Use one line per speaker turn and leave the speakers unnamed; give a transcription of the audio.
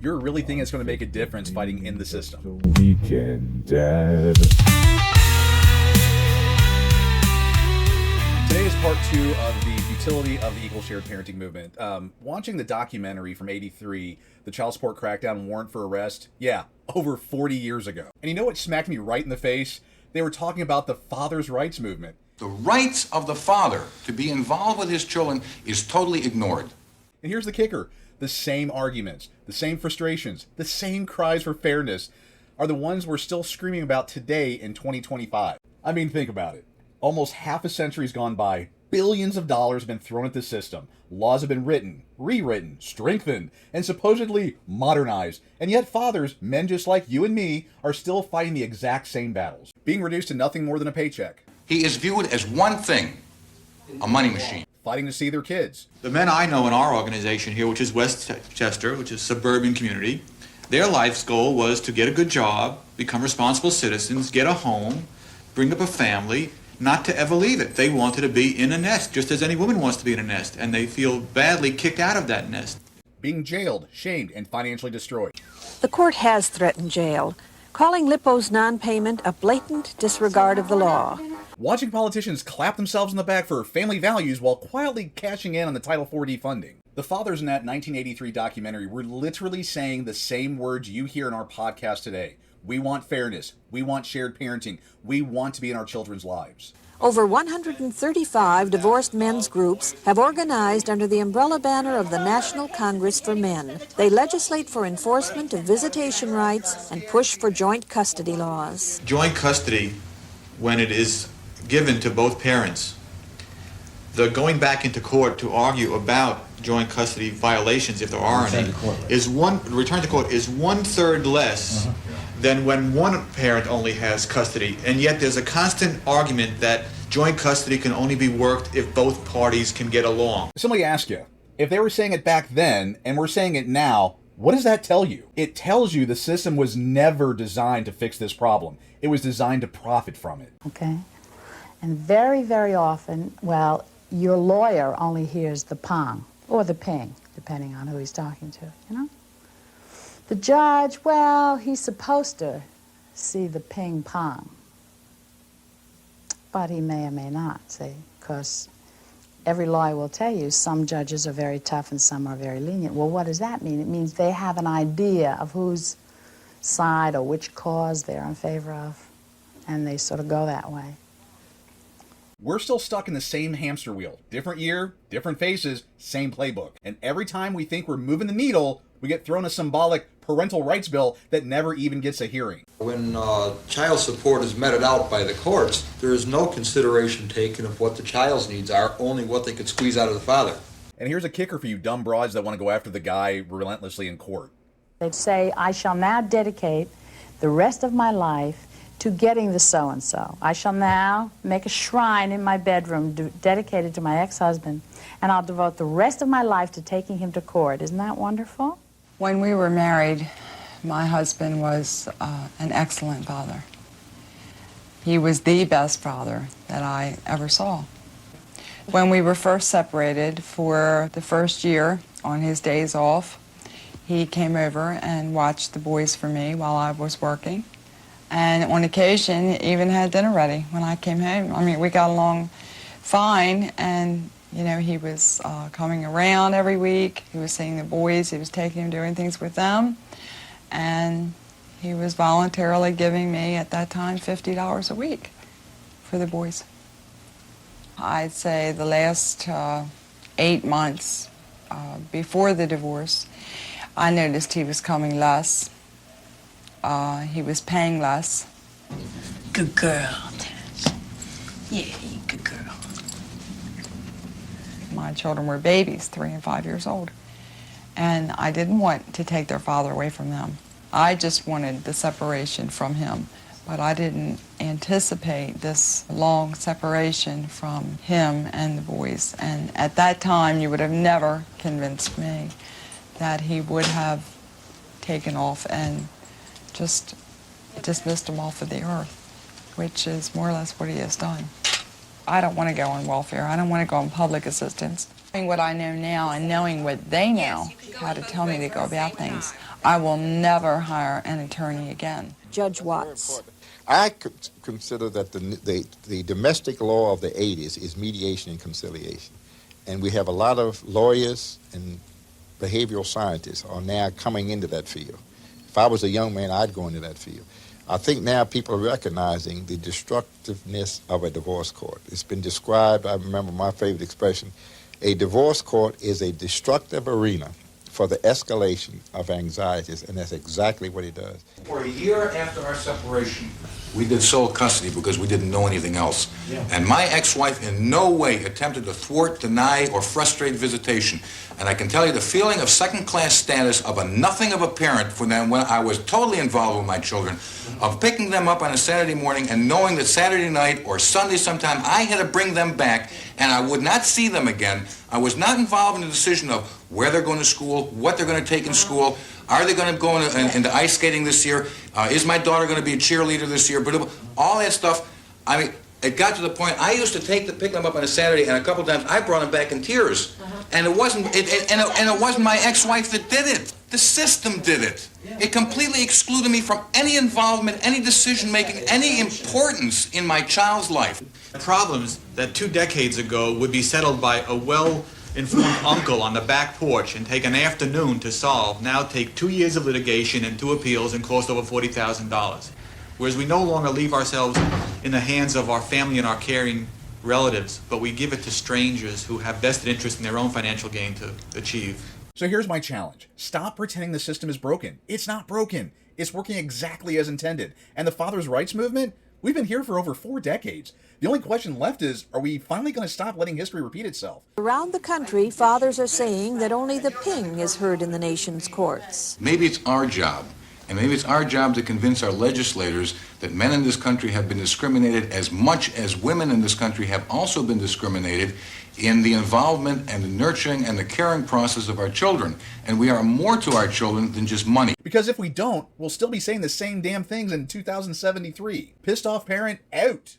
you're really thinking it's going to make a difference fighting in the system.
Weekend Dad.
Today is part 2 of the futility of the equal shared parenting movement. Watching the documentary from '83, the Child Support Crackdown Warrant for Arrest, yeah, over 40 years ago. And you know what smacked me right in the face? They were talking about the father's rights movement.
The rights of the father to be involved with his children is totally ignored.
And here's the kicker. The same arguments, the same frustrations, the same cries for fairness are the ones we're still screaming about today in 2025. I mean, think about it. Almost half a century's gone by. Billions of dollars have been thrown at the system. Laws have been written, rewritten, strengthened, and supposedly modernized. And yet fathers, men just like you and me, are still fighting the exact same battles, being reduced to nothing more than a paycheck.
He is viewed as one thing, a money machine.
Fighting to see their kids.
The men I know in our organization here, which is Westchester, which is a suburban community, their life's goal was to get a good job, become responsible citizens, get a home, bring up a family, not to ever leave it. They wanted to be in a nest, just as any woman wants to be in a nest, and they feel badly kicked out of that nest.
Being jailed, shamed, and financially destroyed.
The court has threatened jail, calling Lippo's non-payment a blatant disregard of the law.
Watching politicians clap themselves in the back for family values while quietly cashing in on the Title IV funding. The fathers in that 1983 documentary were literally saying the same words you hear in our podcast today. We want fairness. We want shared parenting. We want to be in our children's lives.
Over 135 divorced men's groups have organized under the umbrella banner of the National Congress for Men. They legislate for enforcement of visitation rights and push for joint custody laws.
Joint custody, when it is given to both parents, the going back into court to argue about joint custody violations, if there are any, return to court is 1/3 less than when one parent only has custody. And yet there's a constant argument that joint custody can only be worked if both parties can get along.
Somebody asked you, if they were saying it back then and we're saying it now, what does that tell you? It tells you the system was never designed to fix this problem. It was designed to profit from it.
Okay. And very, very often, well, your lawyer only hears the pong or the ping, depending on who he's talking to, you know? The judge, well, he's supposed to see the ping pong, but he may or may not, see, because every lawyer will tell you some judges are very tough and some are very lenient. Well, what does that mean? It means they have an idea of whose side or which cause they're in favor of, and they sort of go that way.
We're still stuck in the same hamster wheel. Different year, different faces, same playbook. And every time we think we're moving the needle, we get thrown a symbolic parental rights bill that never even gets a hearing.
When child support is meted out by the courts, there is no consideration taken of what the child's needs are, only what they could squeeze out of the father.
And here's a kicker for you dumb broads that want to go after the guy relentlessly in court.
They'd say, I shall now dedicate the rest of my life to getting the so-and-so. I shall now make a shrine in my bedroom dedicated to my ex-husband, and I'll devote the rest of my life to taking him to court. Isn't that wonderful?
When we were married, my husband was an excellent father. He was the best father that I ever saw. When we were first separated, for the first year, on his days off, he came over and watched the boys for me while I was working. And on occasion, even had dinner ready when I came home. I mean, we got along fine, and, you know, he was coming around every week. He was seeing the boys. He was taking them, doing things with them. And he was voluntarily giving me, at that time, $50 a week for the boys. I'd say the last 8 months before the divorce, I noticed he was coming less. He was paying less.
Good girl, Tess. Yeah, you good girl.
My children were babies, 3 and 5 years old. And I didn't want to take their father away from them. I just wanted the separation from him. But I didn't anticipate this long separation from him and the boys. And at that time, you would have never convinced me that he would have taken off and just dismissed him off of the earth, which is more or less what he has done. I don't want to go on welfare. I don't want to go on public assistance. Knowing what I know now and knowing what they know, how to tell me to go about things, I will never hire an attorney again.
Judge Watts.
I could consider that the domestic law of the 80s is mediation and conciliation. And we have a lot of lawyers and behavioral scientists are now coming into that field. If I was a young man, I'd go into that field. I think now people are recognizing the destructiveness of a divorce court. It's been described, I remember my favorite expression, a divorce court is a destructive arena for the escalation of anxieties, and that's exactly what it does.
For a year after our separation, we did sole custody because we didn't know anything else. Yeah. And my ex-wife in no way attempted to thwart, deny, or frustrate visitation. And I can tell you the feeling of second-class status of a nothing of a parent for them when I was totally involved with my children, of picking them up on a Saturday morning and knowing that Saturday night or Sunday sometime I had to bring them back and I would not see them again. I was not involved in the decision of where they're going to school, what they're going to take in school, are they going to go into ice skating this year, is my daughter going to be a cheerleader this year, but all that stuff. I mean, it got to the point I used to pick them up on a Saturday, and a couple times I brought them back in tears. And it wasn't it wasn't my ex-wife that did it. The system did it. It completely excluded me from any involvement, any decision-making, any importance in my child's life.
Problems that 2 decades ago would be settled by a well-informed uncle on the back porch and take an afternoon to solve now take 2 years of litigation and 2 appeals and cost over $40,000. Whereas we no longer leave ourselves in the hands of our family and our caring relatives, but we give it to strangers who have vested interest in their own financial gain to achieve.
So here's my challenge. Stop pretending the system is broken. It's not broken. It's working exactly as intended. And the father's rights movement, we've been here for over 4 decades. The only question left is, are we finally going to stop letting history repeat itself?
Around the country, fathers are saying that only the ping is heard in the nation's courts.
Maybe it's our job, and maybe it's our job to convince our legislators that men in this country have been discriminated as much as women in this country have also been discriminated in the involvement and the nurturing and the caring process of our children. And we are more to our children than just money.
Because if we don't, we'll still be saying the same damn things in 2073. Pissed off parent out.